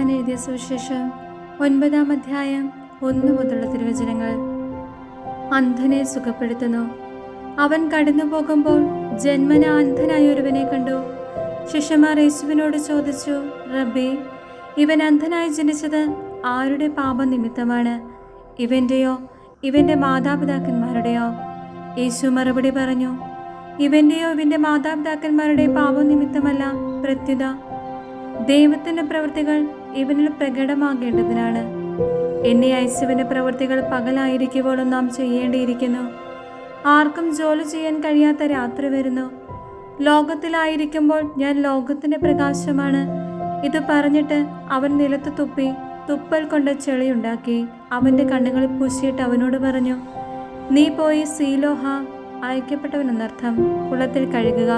യോഹന്നാൻ എഴുതിയ സുവിശേഷം 9-ാം അധ്യായം 1 മുതലുള്ള തിരുവചനങ്ങൾ. അന്ധനെ സുഖപ്പെടുത്തുന്നു. അവൻ കടന്നു പോകുമ്പോൾ ജന്മന അന്ധനായ ഒരുവനെ കണ്ടു. ശിഷ്യന്മാർ യേശുവിനോട് ചോദിച്ചു, റബ്ബേ, ഇവൻ അന്ധനായി ജനിച്ചത് ആരുടെ പാപനിമിത്തമാണ്? ഇവൻ്റെയോ ഇവൻ്റെ മാതാപിതാക്കന്മാരുടെയോ? യേശു മറുപടി പറഞ്ഞു, ഇവൻ്റെയോ ഇവൻ്റെ മാതാപിതാക്കന്മാരുടെ പാപനിമിത്തമല്ല, പ്രത്യുത ദൈവത്തിൻ്റെ പ്രവൃത്തികൾ ഇവനിൽ പ്രകടമാകേണ്ടതിനാണ്. എന്നെ അയച്ചവൻ്റെ പ്രവൃത്തികൾ പകലായിരിക്കുമ്പോഴും നാം ചെയ്യേണ്ടിയിരിക്കുന്നു. ആർക്കും ജോലി ചെയ്യാൻ കഴിയാത്ത രാത്രി വരുന്നു. ലോകത്തിലായിരിക്കുമ്പോൾ ഞാൻ ലോകത്തിൻ്റെ പ്രകാശമാണ്. ഇത് പറഞ്ഞിട്ട് അവൻ നിലത്ത് തുപ്പി തുപ്പൽ കൊണ്ട് ചെളിയുണ്ടാക്കി അവൻ്റെ കണ്ണുകളിൽ പൂശിയിട്ട് അവനോട് പറഞ്ഞു, നീ പോയി സീലോഹ, അയക്കപ്പെട്ടവനെന്നർത്ഥം, കുളത്തിൽ കഴുകുക.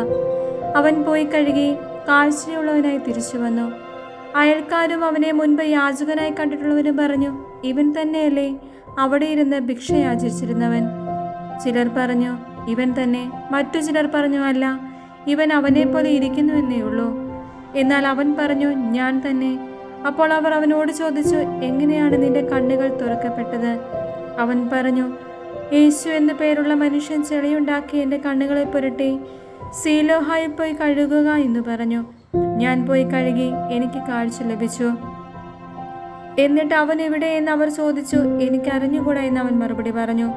അവൻ പോയി കഴുകി കാഴ്ചയുള്ളവനായി തിരിച്ചു വന്നു. അയൽക്കാരും അവനെ മുൻപ് യാചകനായി കണ്ടിട്ടുള്ളവരും പറഞ്ഞു, ഇവൻ തന്നെയല്ലേ അവിടെ ഇരുന്ന് ഭിക്ഷ യാചിച്ചിരുന്നവൻ? ചിലർ പറഞ്ഞു, ഇവൻ തന്നെ. മറ്റു ചിലർ പറഞ്ഞു, അല്ല, ഇവൻ അവനെ പോലെ ഇരിക്കുന്നുവെന്നേ ഉള്ളൂ. എന്നാൽ അവൻ പറഞ്ഞു, ഞാൻ തന്നെ. അപ്പോൾ അവർ അവനോട് ചോദിച്ചു, എങ്ങനെയാണ് നിന്റെ കണ്ണുകൾ തുറക്കപ്പെട്ടത്? അവൻ പറഞ്ഞു, യേശു എന്നു പേരുള്ള മനുഷ്യൻ ചെളിയുണ്ടാക്കി എൻ്റെ കണ്ണുകളെ പുരട്ടി സീലോഹായിൽ പോയി കഴുകുക എന്ന് പറഞ്ഞു. ഞാൻ പോയി കഴുകി, എനിക്ക് കാഴ്ച ലഭിച്ചു. എന്നിട്ട് അവൻ എവിടെ എന്ന് അവർ ചോദിച്ചു. എനിക്ക് അറിഞ്ഞുകൂടാ എന്ന് അവൻ മറുപടി പറഞ്ഞു.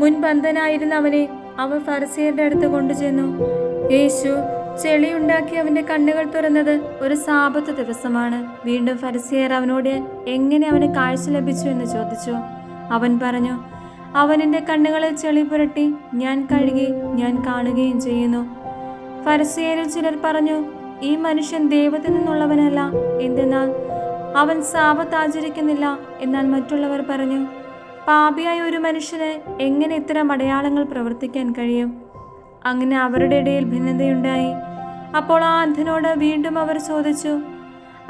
മുൻപ് അന്ധനായിരുന്ന അവനെ അവർ ഫരിസേയരുടെ അടുത്ത് കൊണ്ടുചെന്നു. യേശു ചെളിയുണ്ടാക്കി അവൻ്റെ കണ്ണുകൾ തുറന്നത് ഒരു സാബത്ത് ദിവസമാണ്. വീണ്ടും ഫരിസേയർ അവനോട് എങ്ങനെ അവന് കാഴ്ച ലഭിച്ചു എന്ന് ചോദിച്ചു. അവൻ പറഞ്ഞു, അവൻ എൻ്റെ കണ്ണുകളിൽ ചെളി പുരട്ടി ഞാൻ കഴുകി, ഞാൻ കാണുകയും ചെയ്യുന്നു. ഫരിസേയരിൽ ചിലർ പറഞ്ഞു, ഈ മനുഷ്യൻ ദൈവത്തിൽ നിന്നുള്ളവനല്ല, എന്തെന്നാൽ അവൻ സാബത്ത് ആചരിക്കുന്നില്ല. എന്നാൽ മറ്റുള്ളവർ പറഞ്ഞു, പാപിയായ ഒരു മനുഷ്യന് എങ്ങനെ ഇത്തരം അടയാളങ്ങൾ പ്രവർത്തിക്കാൻ കഴിയും? അങ്ങനെ അവരുടെ ഇടയിൽ ഭിന്നതയുണ്ടായി. അപ്പോൾ ആ അന്ധനോട് വീണ്ടും അവർ ചോദിച്ചു,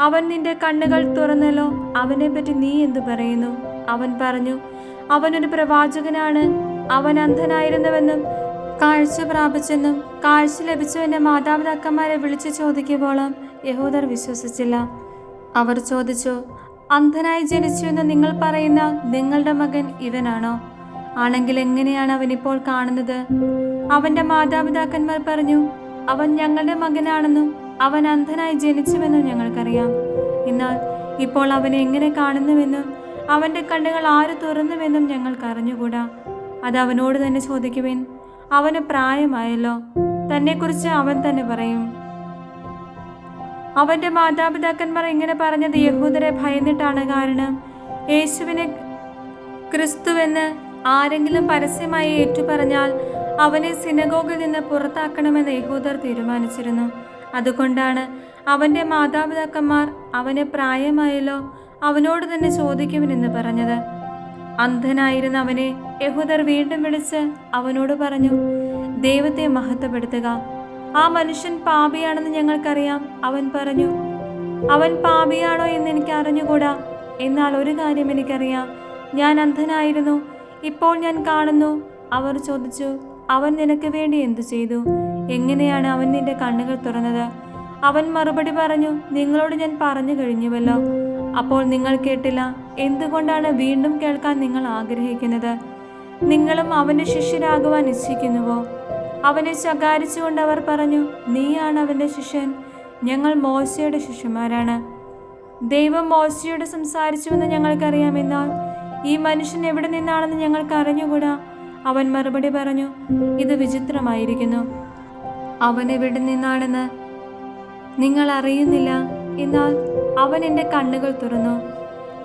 അവൻ നിന്റെ കണ്ണുകൾ തുറന്നല്ലോ, അവനെപ്പറ്റി നീ എന്തു പറയുന്നു? അവൻ പറഞ്ഞു, അവനൊരു പ്രവാചകനാണ്. അവൻ അന്ധനായിരുന്നുവെന്നും കാഴ്ച പ്രാപിച്ചെന്നും കാഴ്ച ലഭിച്ചവൻ്റെ മാതാപിതാക്കന്മാരെ വിളിച്ചു ചോദിക്കുമ്പോഴും യഹൂദർ വിശ്വസിച്ചില്ല. അവർ ചോദിച്ചു, അന്ധനായി ജനിച്ചു എന്ന് നിങ്ങൾ പറയുന്ന നിങ്ങളുടെ മകൻ ഇവനാണോ? ആണെങ്കിൽ എങ്ങനെയാണ് അവൻ ഇപ്പോൾ കാണുന്നത്? അവൻ്റെ മാതാപിതാക്കന്മാർ പറഞ്ഞു, അവൻ ഞങ്ങളുടെ മകനാണെന്നും അവൻ അന്ധനായി ജനിച്ചുവെന്നും ഞങ്ങൾക്കറിയാം. എന്നാൽ ഇപ്പോൾ അവനെ എങ്ങനെ കാണുന്നുവെന്നും അവൻ്റെ കണ്ണുകൾ ആര് തുറന്നുവെന്നും ഞങ്ങൾക്ക് അറിഞ്ഞുകൂടാ. അത് അവനോട് തന്നെ ചോദിക്കുവിൻ. അവന് പ്രായമായല്ലോ, തന്നെക്കുറിച്ച് അവൻ തന്നെ പറയും. അവൻ്റെ മാതാപിതാക്കന്മാർ ഇങ്ങനെ പറഞ്ഞത് യഹൂദരെ ഭയന്നിട്ടാണ്. കാരണം യേശുവിനെ ക്രിസ്തുവെന്ന് ആരെങ്കിലും പരസ്യമായി ഏറ്റുപറഞ്ഞാൽ അവനെ സിനഗോഗിൽ നിന്ന് പുറത്താക്കണമെന്ന് യഹൂദർ തീരുമാനിച്ചിരുന്നു. അതുകൊണ്ടാണ് അവൻ്റെ മാതാപിതാക്കന്മാർ അവന് പ്രായമായല്ലോ, അവനോട് തന്നെ ചോദിക്കുവിനെന്ന് പറഞ്ഞത്. അന്ധനായിരുന്ന അവനെ യഹൂദർ വീണ്ടും വിളിച്ച് അവനോട് പറഞ്ഞു, ദൈവത്തെ മഹത്വപ്പെടുത്തുക. ആ മനുഷ്യൻ പാപിയാണെന്ന് ഞങ്ങൾക്കറിയാം. അവൻ പറഞ്ഞു, അവൻ പാപിയാണോ എന്ന് എനിക്ക് അറിഞ്ഞുകൂടാ. എന്നാൽ ഒരു കാര്യം എനിക്കറിയാം, ഞാൻ അന്ധനായിരുന്നു, ഇപ്പോൾ ഞാൻ കാണുന്നു. അവർ ചോദിച്ചു, അവൻ നിനക്ക് വേണ്ടി എന്തു ചെയ്തു? എങ്ങനെയാണ് അവൻ നിന്റെ കണ്ണുകൾ തുറന്നത്? അവൻ മറുപടി പറഞ്ഞു, നിങ്ങളോട് ഞാൻ പറഞ്ഞു കഴിഞ്ഞുവല്ലോ, അപ്പോൾ നിങ്ങൾ കേട്ടില്ല. എന്തുകൊണ്ടാണ് വീണ്ടും കേൾക്കാൻ നിങ്ങൾ ആഗ്രഹിക്കുന്നത്? നിങ്ങളും അവൻ്റെ ശിഷ്യരാകുവാൻ ഇച്ഛിക്കുന്നുവോ? അവനെ ശകാരിച്ചുകൊണ്ട് അവർ പറഞ്ഞു, നീയാണ് അവൻ്റെ ശിഷ്യൻ, ഞങ്ങൾ മോശയുടെ ശിഷ്യന്മാരാണ്. ദൈവം മോശയോട് സംസാരിച്ചുവെന്ന് ഞങ്ങൾക്കറിയാം. എന്നാൽ ഈ മനുഷ്യൻ എവിടെ നിന്നാണെന്ന് ഞങ്ങൾക്ക് അറിഞ്ഞുകൂടാ. അവൻ മറുപടി പറഞ്ഞു, ഇത് വിചിത്രമായിരിക്കുന്നു. അവൻ എവിടെ നിന്നാണെന്ന് നിങ്ങൾ അറിയുന്നില്ല. എന്നാൽ അവൻ എൻ്റെ കണ്ണുകൾ തുറന്നു.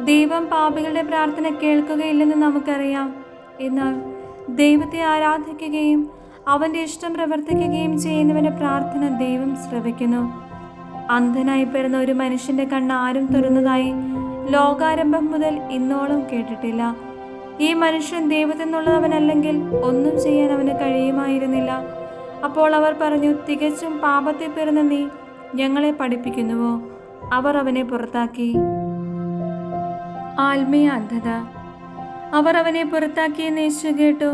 ദൈവം പാപികളുടെ പ്രാർത്ഥന കേൾക്കുകയില്ലെന്ന് നമുക്കറിയാം. എന്നാൽ ദൈവത്തെ ആരാധിക്കുകയും അവൻ്റെ ഇഷ്ടം പ്രവർത്തിക്കുകയും ചെയ്യുന്നവൻ്റെ പ്രാർത്ഥന ദൈവം ശ്രവിക്കുന്നു. അന്ധനായി പിറന്ന ഒരു മനുഷ്യൻ്റെ കണ്ണ് ആരും തുറന്നതായി ലോകാരംഭം മുതൽ ഇന്നോളം കേട്ടിട്ടില്ല. ഈ മനുഷ്യൻ ദൈവത്തിൽ നിന്നുള്ളവനല്ലെങ്കിൽ ഒന്നും ചെയ്യാൻ അവന് കഴിയുമായിരുന്നില്ല. അപ്പോൾ അവർ പറഞ്ഞു, തികച്ചും പാപത്തിൽ പിറന്ന നീ ഞങ്ങളെ പഠിപ്പിക്കുന്നുവോ? അവർ അവനെ പുറത്താക്കി. ആത്മീയ അന്ധത. അവർ അവനെ പുറത്താക്കിയെന്ന് യേശു കേട്ടു.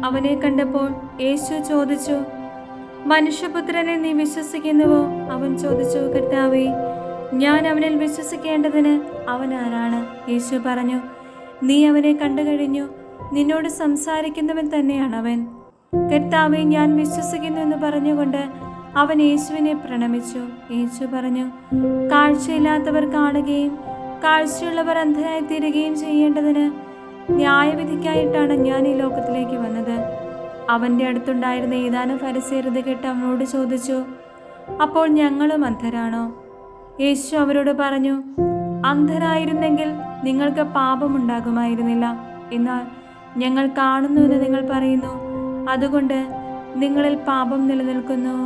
അവനെ കണ്ടപ്പോൾ യേശു ചോദിച്ചു, മനുഷ്യപുത്രനെ നീ വിശ്വസിക്കുന്നുവോ? അവൻ ചോദിച്ചു, കർത്താവേ, ഞാൻ അവനിൽ വിശ്വസിക്കേണ്ടതിന് അവൻ ആരാണ്? യേശു പറഞ്ഞു, നീ അവനെ കണ്ടു കഴിഞ്ഞു. നിന്നോട് സംസാരിക്കുന്നവൻ തന്നെയാണ് അവൻ. കർത്താവേ, ഞാൻ വിശ്വസിക്കുന്നു എന്ന് പറഞ്ഞുകൊണ്ട് അവൻ യേശുവിനെ പ്രണമിച്ചു. യേശു പറഞ്ഞു, കാഴ്ചയില്ലാത്തവർ കാണുകയും കാഴ്ചയുള്ളവർ അന്ധരായി തീരുകയും ചെയ്യേണ്ടതിന് ന്യായവിധിക്കായിട്ടാണ് ഞാൻ ഈ ലോകത്തിലേക്ക് വന്നത്. അവന്റെ അടുത്തുണ്ടായിരുന്ന ഏതാനും ഫരിസേയർ ഇത് കേട്ട് അവനോട് ചോദിച്ചു, അപ്പോൾ ഞങ്ങളും അന്ധരാണോ? യേശു അവരോട് പറഞ്ഞു, അന്ധരായിരുന്നെങ്കിൽ നിങ്ങൾക്ക് പാപമുണ്ടാകുമായിരുന്നില്ല. എന്നാൽ ഞങ്ങൾ കാണുന്നുവെന്ന് നിങ്ങൾ പറയുന്നു, അതുകൊണ്ട് നിങ്ങളിൽ പാപം നിലനിൽക്കുന്നു.